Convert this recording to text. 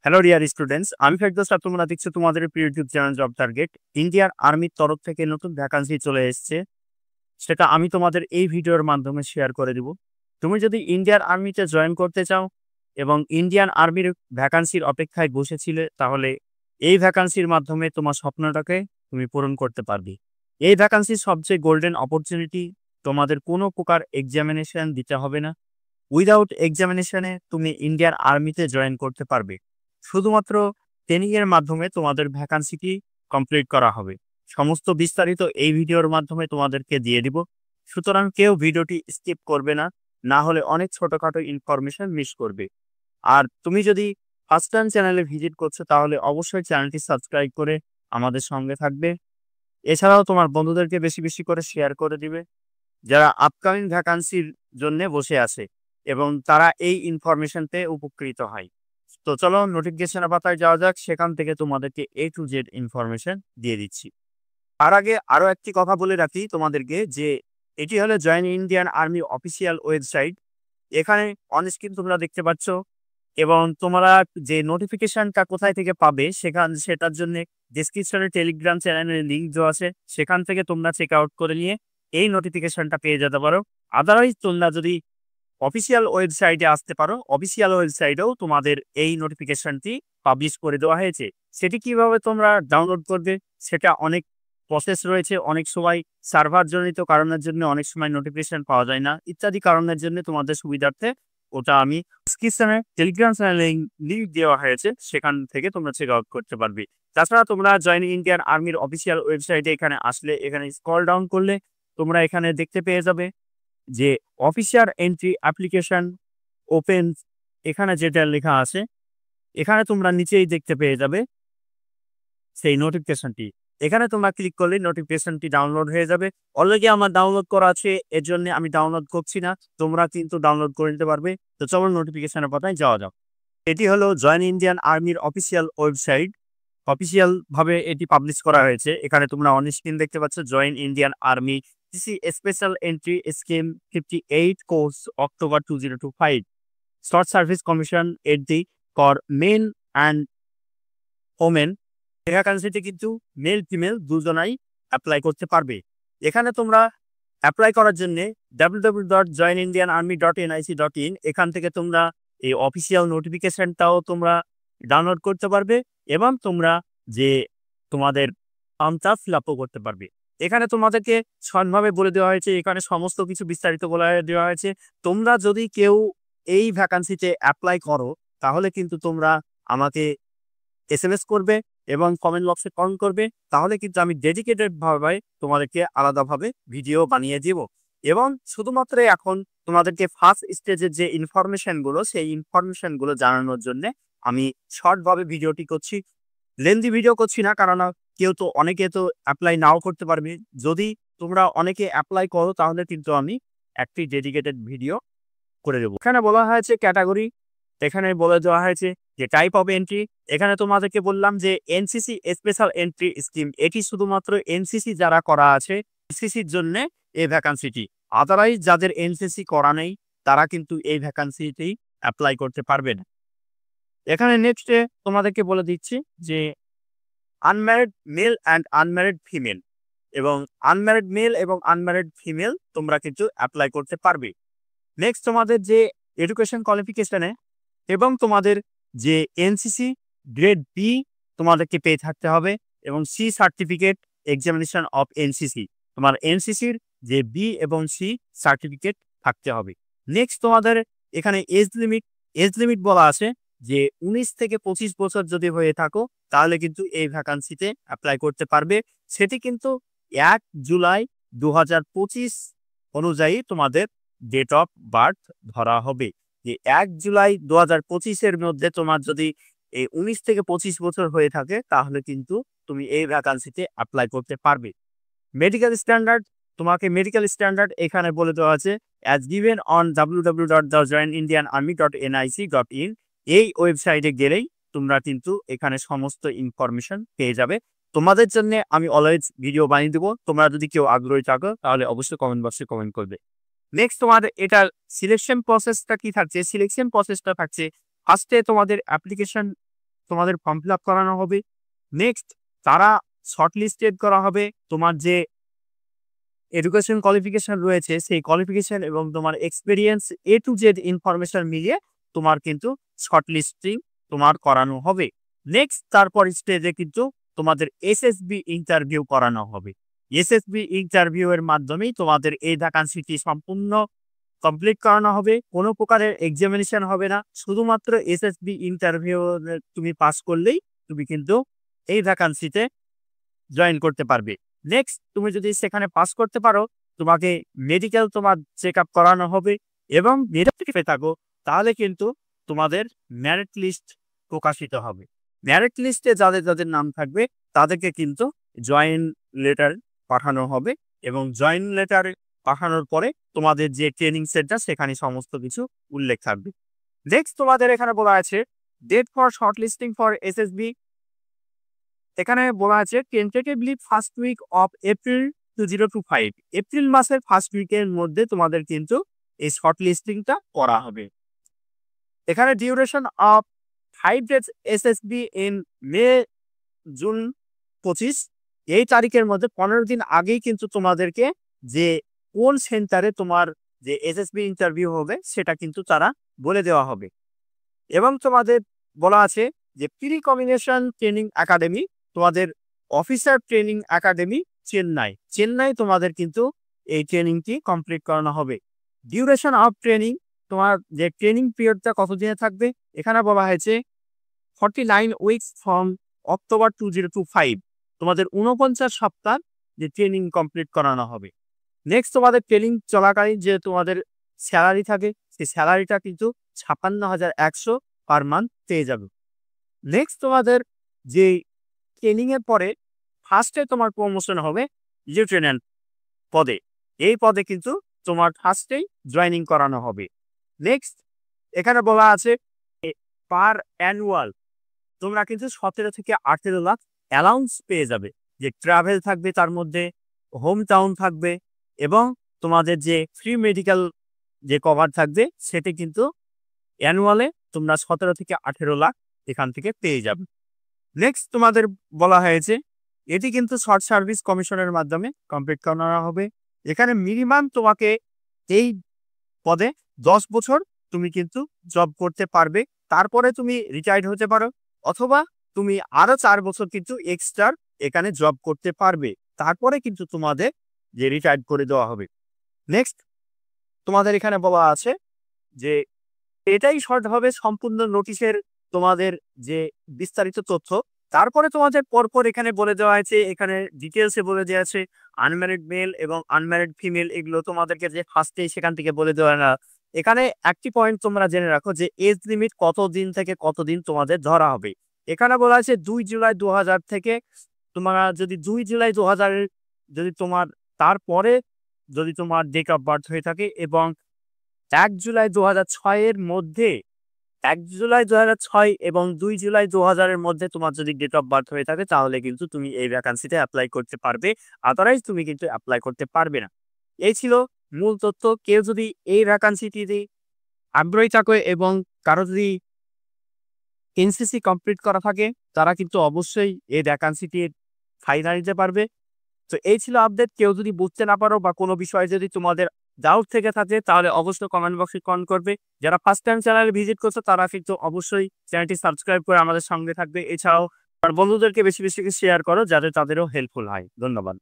Hello dear students, আমি ফেরদৌস। আর তোমরা দেখছো তোমাদের প্রিয় ইউটিউব চ্যানেল জব টার্গেট। ইন্ডিয়ার আর্মির তরফ থেকে নতুন ভ্যাকান্সি চলে এসেছে, সেটা আমি তোমাদের এই ভিডিওর মাধ্যমে শেয়ার করে দিব। তুমি যদি ইন্ডিয়ার আর্মিতে জয়েন করতে চাও এবং ইন্ডিয়ান আর্মির ভ্যাকান্সির অপেক্ষায় বসেছিলে, তাহলে এই ভ্যাকান্সির মাধ্যমে তোমার স্বপ্নটাকে তুমি পূরণ করতে পারবে। এই ভ্যাকান্সির সবচেয়ে গোল্ডেন অপরচুনিটি, তোমাদের কোনো প্রকার এক্সামিনেশন দিতে হবে না। উইদাউট এক্সামিনেশনে তুমি ইন্ডিয়ান আর্মিতে জয়েন করতে পারবে। শুধুমাত্র ট্রেনিং এর মাধ্যমে তোমাদের ভ্যাকান্সিটি কমপ্লিট করা হবে। সমস্ত বিস্তারিত এই ভিডিওর মাধ্যমে তোমাদেরকে দিয়ে দিব। সুতরাং কেউ ভিডিওটি স্কিপ করবে না, না হলে অনেক ছোটখাটো ইনফরমেশন মিস করবে। আর তুমি যদি ফার্স্ট টাইম চ্যানেলে ভিজিট করছো, তাহলে অবশ্যই চ্যানেলটি সাবস্ক্রাইব করে আমাদের সঙ্গে থাকবে। এছাড়াও তোমার বন্ধুদেরকে বেশি বেশি করে শেয়ার করে দিবে, যারা আপকামিং ভ্যাকান্সির জন্য বসে আছে এবং তারা এই ইনফরমেশন পেয়ে উপকৃত হয়। তো চলো নোটিফিকেশন পাতায় যাওয়া যাক, সেখান থেকে তোমাদেরকে A to Z ইনফরমেশন দিয়ে দিচ্ছি। তার আগে আরো একটি কথা বলে রাখি তোমাদেরকে, যে এটি হলো join Indian army official website. এখানে অন স্ক্রিন তোমরা দেখতে পাচ্ছ, এবং তোমরা যে নোটিফিকেশনটা কোথায় থেকে পাবে সেটার জন্য ডেসক্রিপশনে টেলিগ্রাম চ্যানেলের লিঙ্ক দেওয়া আছে, সেখান থেকে তোমরা চেক আউট করে নিয়ে এই নোটিফিকেশনটা পেয়ে যেতে পারো। আদারওয়াইজ তোমরা যদি অফিসিয়াল ওয়েবসাইটে আসতে পারো, অফিসিয়াল ওয়েবসাইটেও তোমাদের এই নোটিফিকেশনটি পাবলিশ করে দেওয়া হয়েছে। সেটি কিভাবে তোমরা ডাউনলোড করবে, সেটা অনেক প্রসেস রয়েছে। অনেক সময় সার্ভার জনিত কারণের জন্য অনেক সময় নোটিফিকেশন পাওয়া যায় না, ইত্যাদি কারণের জন্য তোমাদের সুবিধার্থে ওটা আমি ডিসক্রিপশনে টেলিগ্রাম চ্যানেলে লিঙ্ক দেওয়া হয়েছে, সেখান থেকে তোমরা চেক আউট করতে পারবে। তাছাড়া তোমরা জয়েন ইন্ডিয়ান আর্মির অফিসিয়াল ওয়েবসাইটে এখানে আসলে, এখানে স্ক্রল ডাউন করলে তোমরা এখানে দেখতে পেয়ে যাবে যে অফিসার এন্ট্রি অ্যাপ্লিকেশন ওপেন, এখানে যেটা লেখা আছে, এখানে তোমরা নিচেই দেখতে পেয়ে যাবে সেই নোটিফিকেশনটি। এখানে তোমরা ক্লিক করলে নোটিফিকেশনটি ডাউনলোড হয়ে যাবে। অলরেডি আমার ডাউনলোড করা আছে, এর জন্য আমি ডাউনলোড করছি না, তোমরা কিন্তু ডাউনলোড করে নিতে পারবে। তো চলো নোটিফিকেশনের পাতায় যাওয়া যাক। এটি হলো জয়েন ইন্ডিয়ান আর্মির অফিসিয়াল ওয়েবসাইট, অফিসিয়াল ভাবে এটি পাবলিশ করা হয়েছে। এখানে তোমরা অন স্ক্রিন দেখতে পাচ্ছ, join Indian Army CC special entry scheme 58 course October 2025 short service commission এডি ফর মেন অ্যান্ড ওমেন। এই ভ্যাকান্সিতে কিন্তু মেল ফিমেল দুজনাই অ্যাপ্লাই করতে পারবে। এখানে তোমরা অ্যাপ্লাই করার জন্য www.joinindianarmy.nic.in এখান থেকে তোমরা এই অফিসিয়াল নোটিফিকেশনটাও তোমরা ডাউনলোড করতে পারবে, এবং তোমরা যে তোমাদের ফর্মটা ফিল আপও করতে পারবে। এখানে তোমাদেরকে সৎভাবে বলে দেওয়া হয়েছে, এখানে সমস্ত কিছু বিস্তারিত বলে দেওয়া হয়েছে। তোমরা যদি কেউ এই ভ্যাকান্সিতে অ্যাপ্লাই করো, তাহলে কিন্তু তোমরা আমাকে SMS করবে এবং কমেন্ট বক্সে কমেন্ট করবে, তাহলে কিন্তু আমি ডেডিকেটেড ভাবে তোমাদেরকে আলাদাভাবে ভিডিও বানিয়ে দিব। এবং শুধুমাত্র এখন তোমাদেরকে ফার্স্ট স্টেজের যে ইনফরমেশনগুলো, সেই ইনফরমেশনগুলো জানানোর জন্য আমি শর্টভাবে ভিডিওটি করছি, লেন্দি ভিডিও করছি না। কারণ অনেকে তো অ্যাপ্লাই নাও করতে পারবে। যদি তোমরা অনেকে অ্যাপ্লাই করো, তাহলে কিন্তু আমি একটি ডেডিকেটেড ভিডিও করে দেবো। এখানে বলা হয়েছে ক্যাটাগরি, এখানে বলে দেওয়া হয়েছে যে টাইপ অফ এন্ট্রি। এখানে তোমাদেরকে বললাম যে এনসিসি স্পেশাল এন্ট্রি স্কিম, এটি শুধুমাত্র এনসিসি যারা করা আছে এনসিসির জন্য এই ভ্যাকান্সিটি। আদারওয়াইজ যাদের এনসিসি করা নেই, তারা কিন্তু এই ভ্যাকান্সিটি অ্যাপ্লাই করতে পারবে না। এখানে নেক্সটে তোমাদেরকে বলে দিচ্ছি যে unmarried male and unmarried female, এবং আনম্যারিড মেল এবং আনম্যারিড ফিমেল তোমরা কিন্তু অ্যাপ্লাই করতে পারবে। নেক্সট তোমাদের যে এডুকেশন কোয়ালিফিকেশনে এবং তোমাদের যে এনসিসি গ্রেড বি তোমাদেরকে পেয়ে থাকতে হবে, এবং C certificate examination of NCC, তোমার এনসিসির যে বি এবং সি সার্টিফিকেট থাকতে হবে। নেক্সট তোমাদের এখানে এজ লিমিট বলা আছে যে 19 থেকে 25 বছর যদি হয়ে থাকো, তাহলে কিন্তু এই ভ্যাকান্সিতে অ্যাপ্লাই করতে পারবে। সেটি কিন্তু 1 জুলাই 2025 অনুযায়ী তোমাদের ডেট অফ বার্থ ধরা হবে। যে 1 জুলাই 2025-এর মধ্যে তোমার যদি এই 19 থেকে 25 বছর হয়ে থাকে, তাহলে কিন্তু তুমি এই ভ্যাকান্সিতে অ্যাপ্লাই করতে পারবে। মেডিকেল স্ট্যান্ডার্ড, তোমাকে মেডিকেল স্ট্যান্ডার্ড এখানে বলে দেওয়া আছে অ্যাজ গিভেন অন www.joinindianarmy.nic.in। এই ওয়েবসাইটে গেলেই তোমরা কিন্তু এখানে সমস্ত ইনফরমেশন পেয়ে যাবে। তোমাদের জন্য আমি অলওয়েজ ভিডিও বানিয়ে দেবো। তোমরা যদি কেউ আগ্রহী থাকো, তাহলে অবশ্যই কমেন্ট বক্সে কমেন্ট করবে। নেক্সট তোমাদের এটার সিলেকশন প্রসেসটা কি থাকছে? সিলেকশন প্রসেসটা থাকছে, ফার্স্টে তোমাদের অ্যাপ্লিকেশন তোমাদের ফর্ম ফিল আপ করানো হবে। নেক্সট তারা শর্টলিস্টেড করা হবে। তোমার যে এডুকেশন কোয়ালিফিকেশন রয়েছে সেই কোয়ালিফিকেশন এবং তোমার experience A to Z information মিলিয়ে তোমার কিন্তু শর্টলিস্টিং তোমার করানো হবে। নেক্সট তারপর স্টেজে কিন্তু তোমাদের এসএসবি ইন্টারভিউ করানো হবে। এসএসবি ইন্টারভিউ এর মাধ্যমেই তোমাদের এই ভ্যাকান্সিটি সম্পূর্ণ কমপ্লিট করানো হবে। কোনো প্রকারের এক্সামিনেশন হবে না, শুধুমাত্র এসএসবি ইন্টারভিউ তুমি পাস করলেই তুমি কিন্তু এই ভ্যাকান্সিতে জয়েন করতে পারবে। নেক্সট তুমি যদি সেখানে পাস করতে পারো, তোমাকে মেডিকেল তোমার চেক আপ করানো হবে এবং মেরিট পেয়ে থাকো, তাহলে কিন্তু তোমাদের মেরিট লিস্ট প্রকাশিত হবে। মেরিট লিস্টে যাদের যাদের নাম থাকবে তাদেরকে কিন্তু জয়েন লেটার পাঠানো হবে এবং জয়েন লেটার পাঠানোর পরে তোমাদের যে ট্রেনিং সেন্টার সেখানে সমস্ত কিছু উল্লেখ থাকবে। নেক্সট তোমাদের এখানে বলা আছে date for shortlisting for SSB. এখানে বলা আছে tentatively first week of April 2025, April মাসের ফার্স্ট উইকের মধ্যে তোমাদের কিন্তু এই শর্টলিস্টিংটা করা হবে। এখানে duration of 5 days SSB in May June 25, এই তারিখের মধ্যে 15 দিন আগেই কিন্তু তোমাদেরকে যে কোন সেন্টারে তোমার যে এসএসবি ইন্টারভিউ হবে সেটা কিন্তু তারা বলে দেওয়া হবে। এবং তোমাদের বলা আছে যে প্রি কম্বিনেশন ট্রেনিং একাডেমি, তোমাদের অফিসার ট্রেনিং একাডেমি চেন্নাই তোমাদের কিন্তু এই ট্রেনিংটি কমপ্লিট করানো হবে। ডিউরেশন অফ ট্রেনিং, তোমার যে ট্রেনিং পিরিয়ডটা কতদিনে থাকবে, এখানে বলা হয়েছে 49 উইকস ফ্রম অক্টোবর 2025, তোমাদের 49 সপ্তাহ যে ট্রেনিং কমপ্লিট করানো হবে। নেক্সট তোমাদের ট্রেনিং চলাকালীন যে তোমাদের স্যালারি থাকে সেই স্যালারিটা কিন্তু 56,100 পার মান্থ পেয়ে যাবে। নেক্সট তোমাদের যে ট্রেনিং এর পরে ফার্স্টে তোমার প্রমোশন হবে লিউটেন্যান্ট পদে, এই পদে কিন্তু তোমার ফার্স্টেই জয়েনিং করানো হবে। নেক্সট এখানে বলা আছে পার অ্যানুয়াল তোমরা কিন্তু 17 থেকে 18 লাখ অ্যালাউন্স পেয়ে যাবে, যে ট্রাভেল থাকবে, তার মধ্যে হোম টাউন থাকবে এবং তোমাদের যে ফ্রি মেডিকেল যে কভার থাকবে সেটি কিন্তু অ্যানুয়ালে তোমরা 17 থেকে 18 লাখ এখান থেকে পেয়ে যাবে। নেক্সট তোমাদের বলা হয়েছে এটি কিন্তু শর্ট সার্ভিস কমিশনের মাধ্যমে কমপ্লিট করানো হবে। এখানে মিনিমাম তোমাকে এই পদে 10 বছর তুমি কিন্তু জব করতে পারবে, তারপরে তুমি রিটায়ার্ড হতে পারো, অথবা তুমি আরো 4 বছর কিন্তু এক্সট্রা এখানে জব করতে পারবে, তারপরে কিন্তু তোমাদের যে রিটায়ার্ড করে দেওয়া হবে। নেক্সট তোমাদের এখানে বলা আছে যে এটাই শর্ট হবে সম্পূর্ণ নোটিশের তোমাদের যে বিস্তারিত তথ্য। তারপরে তোমাদের পরপর এখানে বলে দেওয়া আছে, এখানে ডিটেলসে বলে দেওয়া আছে আনম্যারিড মেল এবং আনম্যারিড ফিমেল, এগুলো তোমাদেরকে যে ফার্স্টে সেখান থেকে বলে দেওয়া না। এখানে একটি পয়েন্ট তোমরা জেনে রাখো যে এজ লিমিট কতদিন থেকে কতদিন তোমাদের ধরা হবে। এখানে বলা আছে 2 জুলাই 2000 থেকে, তোমরা যদি 2 জুলাই 2000 যদি তোমার তারপরে যদি তোমার ডেট অফ বার্থ হয়ে থাকে এবং 1 জুলাই 2006 এর মধ্যে, 1 জুলাই 2006 এবং 2 জুলাই 2000 এর মধ্যে তোমার যদি ডেট অফ বার্থ হয়ে থাকে তাহলে কিন্তু তুমি এই ভ্যাকান্সিতে অ্যাপ্লাই করতে পারবে, আদারওয়াইজ তুমি কিন্তু অ্যাপ্লাই করতে পারবে না। এই ছিল মূল তথ্য। কেউ যদি এই ভ্যাকান্সিটিতে আগ্রহী থাকে এবং কারো যদি এনসিসি কমপ্লিট করা থাকে তারা কিন্তু অবশ্যই এই ভ্যাকান্সিটির ফায়দা নিতে পারবে। তো এই ছিল আপডেট। কেউ যদি বুঝতে না পারো বা কোনো বিষয়ে যদি তোমাদের ডাউট থেকে থাকে তাহলে অবশ্যই কমেন্ট বক্সে কমেন্ট করবে। যারা ফার্স্ট টাইম চ্যানেলে ভিজিট করছে তারা কিন্তু অবশ্যই চ্যানেলটি সাবস্ক্রাইব করে আমাদের সঙ্গে থাকবে। এছাড়াও আর বন্ধুদেরকে বেশি বেশি শেয়ার করো যাতে তাদেরও হেল্পফুল হয়। ধন্যবাদ।